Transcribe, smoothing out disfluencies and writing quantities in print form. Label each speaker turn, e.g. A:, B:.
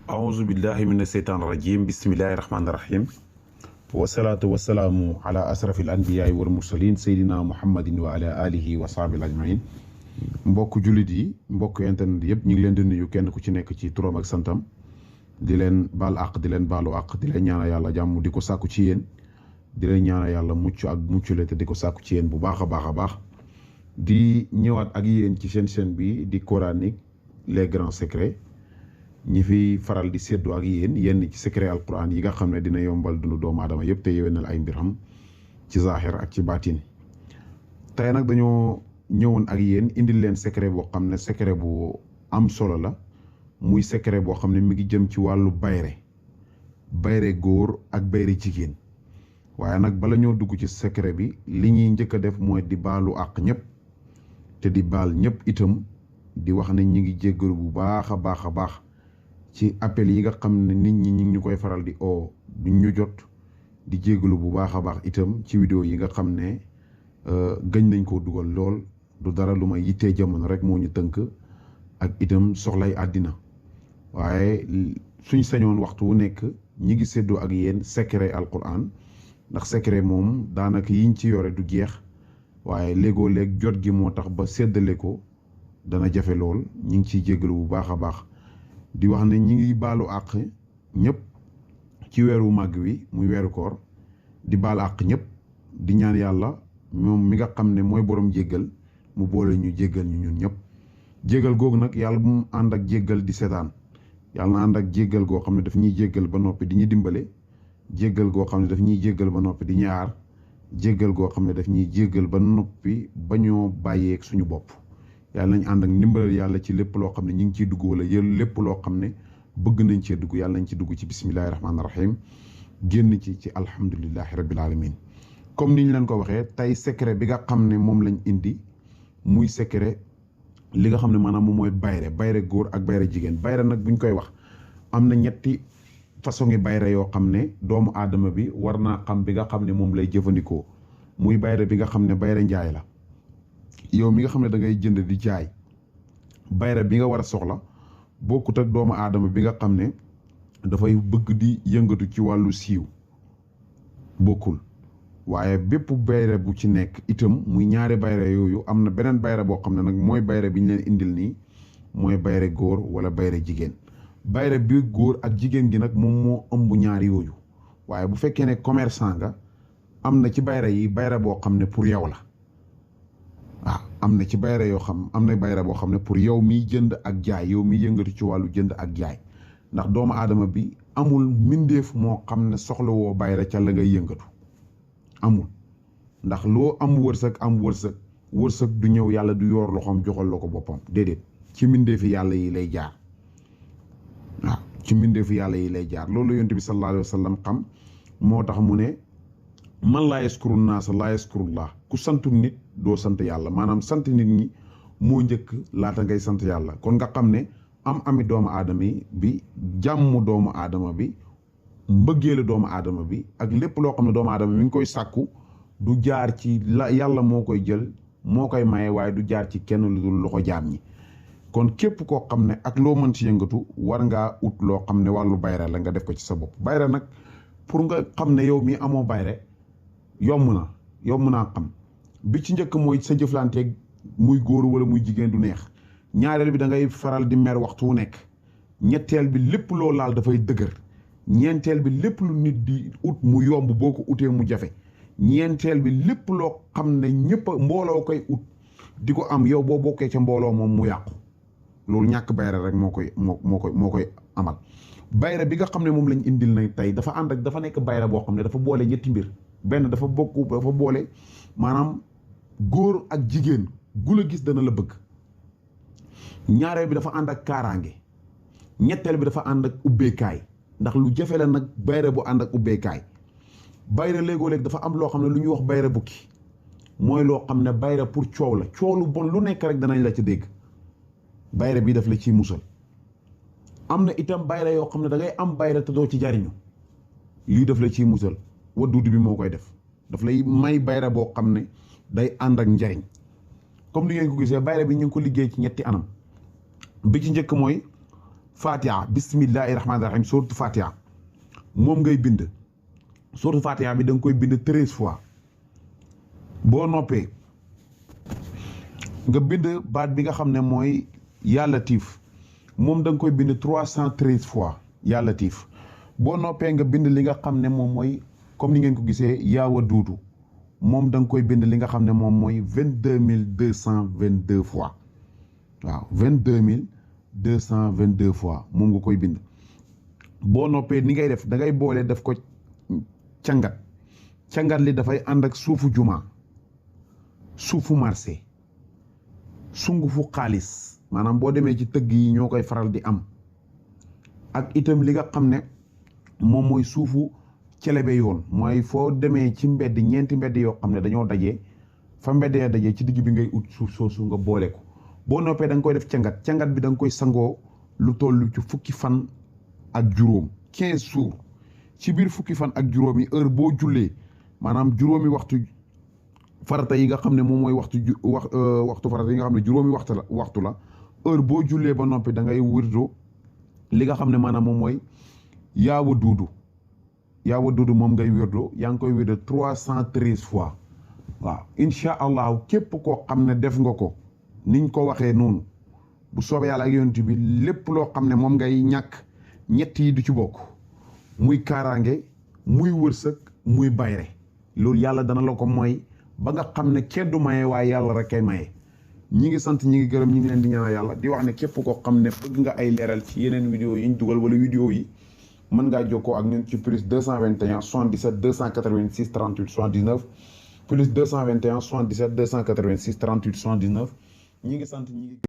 A: أعوذ بالله من الشيطان الرجيم بسم الله الرحمن الرحيم والصلاة والسلام على أشرف الأنبياء والمرسلين سيدنا محمد وعلى آله وصحبه أجمعين mbokk jullit yi mbokk internet yëpp ñu ngi leen di nuyu kenn ku ci nekk ci turam ak santam di leen baal àq di leen baalu àq di leen ñaanal yàlla jàmm di ko sàkku ci yéen di leen ñaanal yàlla mucc ak muccule te di ko sàkku ci yéen bu baax a baax a baax di ñëwaat ak yéen ci seen chaîne bi di coranique les grands secrets ñi fi faral di séddoo ak yéen yenn ci secret alquran yi nga xam ne dina yombal dundu doomu aadama yëpp te yéwénal ay mbiram ci zaaxir ak ci baatin tey nag dañoo ñëwoon ak yéen indil leen secret boo xam ne secret bu am solo la muy secret boo xam ne mi ngi jëm ci wàllu bayre góor ak bayre jigéen waaye nag bala ñoo dugg ci secret bi li ñuy njëkk a def mooy di baalu àq ñëpp te di baal ñëpp itam di wax ne ñi ngi jéggalu bu baax a baax a baax ci appel yi nga xam ne nit ñi ngi ñu koy faral di duñ ñu jot di jéggalu bu baax a baax itam ci vidéo yi nga xam ne gëñ nañ koo dugal lool du dara lu may yittee jamono rek moo ñu tënk ak itam soxlay àddina waaye suñ sañoon waxtu wu nekk ñi ngi séddoo ak yéen secret alquran ndax secret moom daanaka yiñ ci yore du jeex waaye léegoo léeg jot gi moo tax ba séddale ko dana jafe lool ñi ngi ciy jéggalu bu baax a baax di wax ne ñi ngi baalu àq ñëpp ci weeru màgg wi muy weeru koor di baal àq ñëpp di ñaan yàlla moom mi nga xam ne mooy borom jéggal mu boole ñu jéggal ñu ñun ñëpp jéggal googu nag yàlla bu mu ànd ak jéggal di seetaan yàlla na ànd ak jéggal goo xam ne daf ñuy jéggal ba noppi di ñu dimbale jéggal goo xam ne daf ñuy jéggal ba noppi di ñu aar jéggal goo xam ne daf ñuy jéggal ba noppi ba ñoo bàyyeeg suñu bopp yàlla nañ ànd ak ndimbalal yàlla ci lépp loo xam ne ñu ngi ciy dugg wala lépp loo xam ne bëgg nañ cee dugg yàlla nañ ci dugg ci bismillahi rahmaani rahim génn ci alhamdulillahi rabbil alamin comme ni ñu leen ko waxee tey secret bi nga xam ne moom lañ indi muy secret li nga xam ne maanaam moom mooy bayre góor ak bayre jigéen bayre nag buñ koy wax am na ñetti façon ngi bayre yoo xam ne doomu aadama bi war naa xam bi nga xam ne moom lay jëfandikoo muy bayre bi nga xam ne bayre njaay la yow mi nga xam ne da ngay jënd di jaay bayre bi nga war a soxla bokkut ak doomu aadama bi nga xam ne dafay bëgg di yëngatu ci wàllu siiw bokkul waaye bépp bayre bu ci nekk itam muy ñaari bayre yooyu am na beneen bayre boo xam ne nag mooy bayre bi ñu leen indil nii mooy bayre góor wala bayre jigéen bayre bi góor ak jigéen gi nag moom moo ëmb ñaari yooyu waaye bu fekkee ne commerçant nga am na ci bayre yi bayre boo xam ne pour yow la waaw am na ci bayre yoo xam am na bayre boo xam ne pour yow miy jënd ak jaay yow miy yëngatu ci wàllu jënd ak jaay ndax doomu aadama bi amul mbindeef moo xam ne soxla woo bayre ca la ngay yëngatu amul ndax loo am wërsëg du ñëw yàlla du yoor loxoom joxal la ko boppam déedéet ci mbindeefi yàlla yi lay jaar waaw ci mbindeefi yàlla yi lay jaar loolu yonent bi sallallahu alayhi wa sallam xam moo tax mu ne man laa yaskuru naasa laa yaskurullah ku santu nit doo sant yàlla maanaam sant nit ñi moo njëkk laata ngay sant yàlla kon nga xam ne ami doomu aadama bi jàmm doomu aadama bi mbëggeelu doomu aadama bi ak lépp loo xam ne doomu aadama mi ngi koy sàkku du jaar ci la yàlla moo koy jël moo koy maye waaye du jaar ci kenn lu dul loxo jaam ñi kon képp koo xam ne ak loo mën ci yëngatu war ngaa ut loo xam ne wàllu bayre la nga def ko ci sa bopp bayre nag pour nga xam ne yow mi amoo bayre yomb naa xam bi ci njëkk mooy sa jëflanteeg muy góor wala muy jigéen du neex ñaareel bi da ngay faral di mer waxtu wu nekk ñetteel bi lépp loo laal dafay dëgër ñeenteel bi lépp lu nit di ut mu yomb boo ko utee mu jafe ñeenteel bi lépp loo xam ne ñëpp mbooloo koy ut di ko am yow boo bokkee ca mbooloo moom mu yàqu loolu ñàkk bayre rek moo koy amal bayre bi nga xam ne moom lañ indil na tey dafa ànd ak dafa nekk bayre boo xam ne dafa boole ñetti mbir benn dafa boole maanaam góor ak jigéen gu la gis dana la bëgg ñaareel bi dafa ànd ak kaaraange ñetteel bi dafa ànd ak ubbeekaay ndax lu jafe la nag bayre bu ànd ak ubbeekaay bayre léegoo léeg dafa am loo xam ne lu ñuy wax bayre bukki mooy loo xam ne bayre pour coow la coow lu bon lu nekk rek danañ la ci dégg bayre bi daf la ciy musal am na itam bayre yoo xam ne da ngay am bayre te doo ci jariñu lii daf la ciy musal wadduudi bi moo koy def daf lay may bayre boo xam ne day ànd ak njariñ comme li ngeen ko gisee bayre bi ñu ngi ko liggéey ci ñetti anam bi ci njëkk mooy fatiha bismillahi rahmaani rahim suratu fatiha moom ngay bind suratu fatiha bi da nga koy bind 13 fois boo noppee nga bind baat bi nga xam ne mooy yaa Latif moom da nga koy bind 313 fois yaa Latif boo noppee nga bind li nga xam ne moom mooy comme ni ngeen ko gisee yaa Waduudu moom da nga koy bind li nga xam ne moom mooy 22222 fois waaw 22222 fois moom nga koy bind boo noppee ni ngay def da ngay boole def ko cangat li dafay ànd ak suufu juma suufu marché sungufu xaalis maanaam boo demee ci tëgg yi ñoo koy faral di am ak itam li nga xam ne moom mooy suufu celebe yoon mooy foo demee ci mbedd ñeenti mbedd yoo xam ne dañoo dajee fa mbedd ya dajee ci digg bi ngay ut suuf soosu nga boole ko boo noppee da nga koy def cangat bi da nga koy sangoo lu toll ci fukki fan ak juróom 15 jours ci biir fukki fan ak juróom yi heure boo jullee maanaam juróomi waxtu farata yi nga xam ne moom mooy waxtu farata yi nga xam ne juróomi waxtu la heure boo jullee ba noppi da ngay wirdo li nga xam ne maanaam moom mooy yaa Waduudu moom ngay wirdo yaa ngi koy wirdo 313 fois waaw incha allahu képp koo xam ne def nga ko niñ ko waxee noonu bu soobee yàlla ak yonent bi lépp loo xam ne moom ngay ñàkk ñett yi du ci bokk muy kaaraange muy wërsëg muy bayre loolu yàlla dana la ko mooy ba nga xam ne kenn du maye waaye yàlla rek kay maye ñi ngi sant ñi ngi gërëm ñi ngi leen di ñaanal yàlla di wax ne képp koo xam ne bëgg nga ay leeral ci yeneen vidéo yi ñu dugal wala vidéo yi mën ngaa jokkoo ak ñun ci plus 221 77 286 38 79 plus 221 77 286 38 79 ñi ngi sant ñi ngi